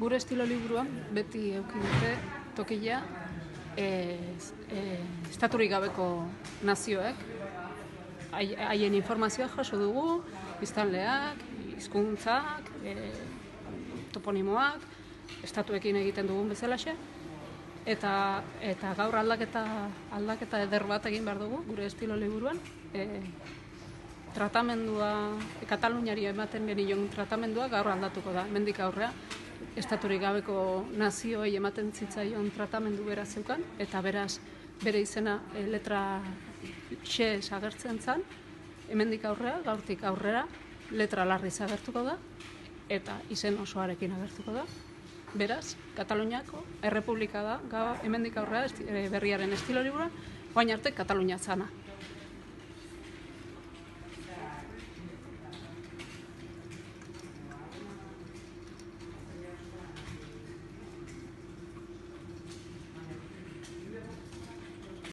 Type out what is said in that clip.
Gure estilo liburuan beti eduki dute tokia estaturik gabeko nazioek. Haien informazioa jaso dugu, biztanleak, hizkuntzak, toponimoak, estatuekin egiten dugun bezalaxe. Eta gaur aldaketa eder bat egin behar dugu gure estilo liburuan. Tratamendua, Kataluniari ematen genion tratamendua gaur aldatuko da. Hemendik aurrea, estaturik gabeko nazioei ematen zitzaion tratamendu bera zeukan, eta beraz bere izena letra X agertzen zen. Hemendik aurrea, gaurtik aurrera, letra larriz agertuko da, eta izen osoarekin agertuko da. Beraz, Kataluniako errepublika da, hemendik aurrera berriaren estilo liburua, orain arte Katalunia zana.